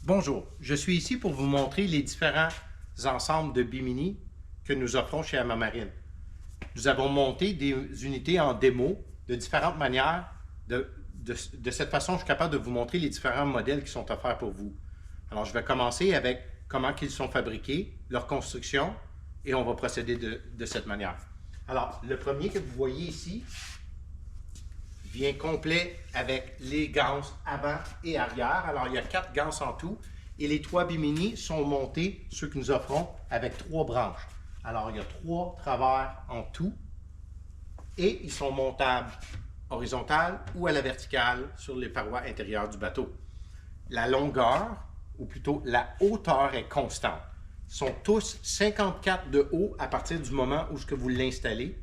Bonjour, je suis ici pour vous montrer les différents ensembles de bimini que nous offrons chez Amamarine. Nous avons monté des unités en démo de différentes manières. De cette façon, je suis capable de vous montrer les différents modèles qui sont offerts pour vous. Alors, je vais commencer avec comment ils sont fabriqués, leur construction, et on va procéder de cette manière. Alors, le premier que vous voyez ici vient complet avec les ganses avant et arrière. Alors, il y a 4 ganses en tout. Et les toits bimini sont montés, ceux que nous offrons, avec 3 branches. Alors, il y a 3 travers en tout. Et ils sont montables horizontales ou à la verticale sur les parois intérieures du bateau. La longueur, ou plutôt la hauteur, est constante. Ils sont tous 54 de haut à partir du moment où vous l'installez.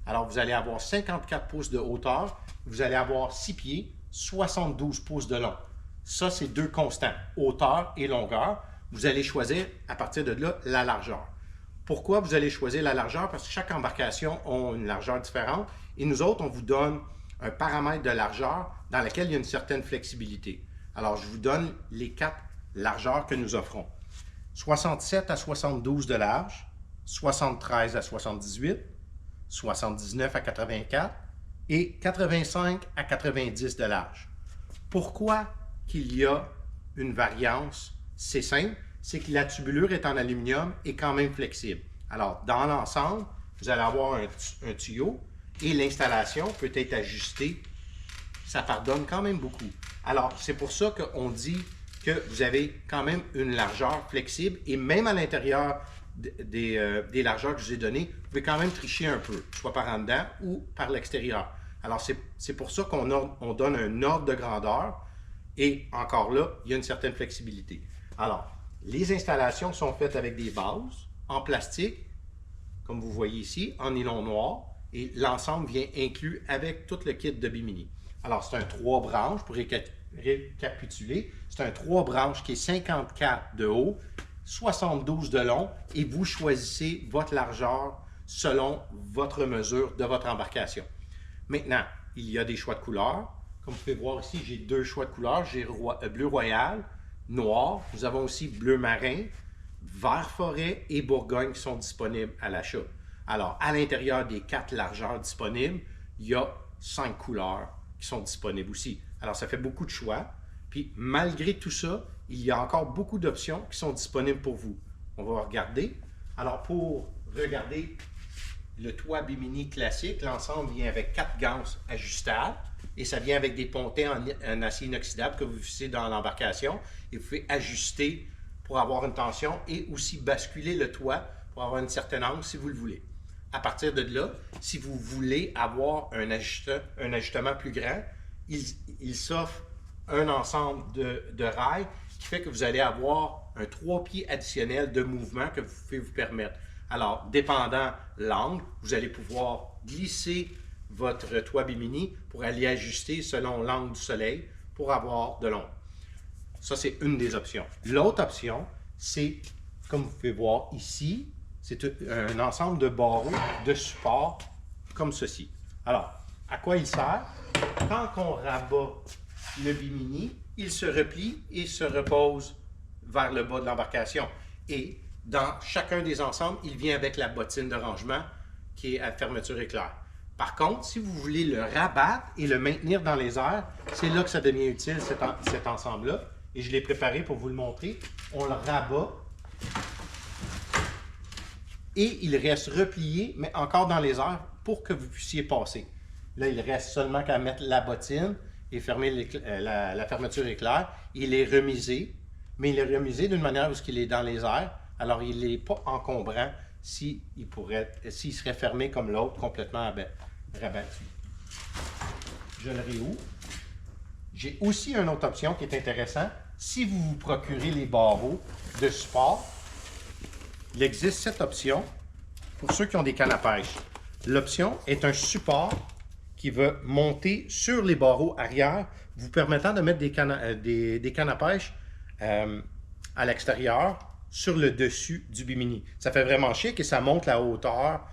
Alors, vous allez avoir 54 pouces de hauteur, vous allez avoir 6 pieds, 72 pouces de long. Ça, c'est 2 constants, hauteur et longueur. Vous allez choisir, à partir de là, la largeur. Pourquoi vous allez choisir la largeur? Parce que chaque embarcation a une largeur différente et nous autres, on vous donne un paramètre de largeur dans lequel il y a une certaine flexibilité. Alors, je vous donne les 4 largeurs que nous offrons. 67 à 72 de large, 73 à 78, 79 à 84 et 85 à 90 de large. Pourquoi qu'il y a une variance? C'est simple, c'est que la tubulure est en aluminium et quand même flexible. Alors, dans l'ensemble, vous allez avoir un tuyau et l'installation peut être ajustée. Ça pardonne quand même beaucoup. Alors, c'est pour ça qu'on dit que vous avez quand même une largeur flexible et même à l'intérieur des largeurs que je vous ai données, vous pouvez quand même tricher un peu, soit par en dedans ou par l'extérieur. Alors, c'est pour ça qu'on donne un ordre de grandeur et encore là, il y a une certaine flexibilité. Alors, les installations sont faites avec des bases en plastique, comme vous voyez ici, en nylon noir, et l'ensemble vient inclus avec tout le kit de bimini. Alors, c'est un 3 branches, pour récapituler, c'est un 3 branches qui est 54 de haut, 72 de long, et vous choisissez votre largeur selon votre mesure de votre embarcation. Maintenant, il y a des choix de couleurs. Comme vous pouvez voir ici, j'ai 2 choix de couleurs. J'ai bleu royal, noir. Nous avons aussi bleu marin, vert forêt et bourgogne qui sont disponibles à l'achat. Alors, à l'intérieur des 4 largeurs disponibles, il y a 5 couleurs qui sont disponibles aussi. Alors, ça fait beaucoup de choix. Puis, malgré tout ça, il y a encore beaucoup d'options qui sont disponibles pour vous. On va regarder. Alors, pour regarder le toit bimini classique, l'ensemble vient avec 4 ganses ajustables et ça vient avec des pontets en acier inoxydable que vous vissez dans l'embarcation et vous pouvez ajuster pour avoir une tension et aussi basculer le toit pour avoir une certaine angle si vous le voulez. À partir de là, si vous voulez avoir un ajustement plus grand, il s'offre un ensemble de rails qui fait que vous allez avoir un 3 pieds additionnel de mouvement que vous pouvez vous permettre. Alors, dépendant l'angle, vous allez pouvoir glisser votre toit bimini pour aller ajuster selon l'angle du soleil pour avoir de l'ombre. Ça, c'est une des options. L'autre option, c'est, comme vous pouvez voir ici, c'est un ensemble de barreaux de support comme ceci. Alors, à quoi il sert? Quand on rabat le bimini, il se replie et se repose vers le bas de l'embarcation. Et dans chacun des ensembles, il vient avec la bottine de rangement qui est à fermeture éclair. Par contre, si vous voulez le rabattre et le maintenir dans les airs, c'est là que ça devient utile, cet ensemble-là. Et je l'ai préparé pour vous le montrer. On le rabat et il reste replié, mais encore dans les airs pour que vous puissiez passer. Là, il reste seulement qu'à mettre la bottine et fermer la fermeture éclair. Il est remisé, mais il est remisé d'une manière où il est dans les airs. Alors, il n'est pas encombrant s'il serait fermé comme l'autre, complètement rabattu. Je le réouvre. J'ai aussi une autre option qui est intéressante. Si vous vous procurez les barreaux de support, il existe cette option pour ceux qui ont des cannes à pêche. L'option est un support qui va monter sur les barreaux arrière, vous permettant de mettre des cannes à pêche à l'extérieur sur le dessus du bimini. Ça fait vraiment chic et ça monte la hauteur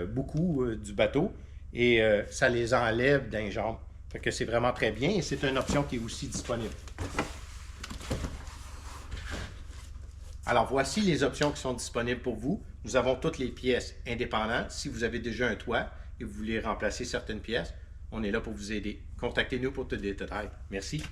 beaucoup du bateau et ça les enlève d'un jambes. Fait que c'est vraiment très bien et c'est une option qui est aussi disponible. Alors, voici les options qui sont disponibles pour vous. Nous avons toutes les pièces indépendantes. Si vous avez déjà un toit et vous voulez remplacer certaines pièces, on est là pour vous aider. Contactez-nous pour tous les détails. Merci.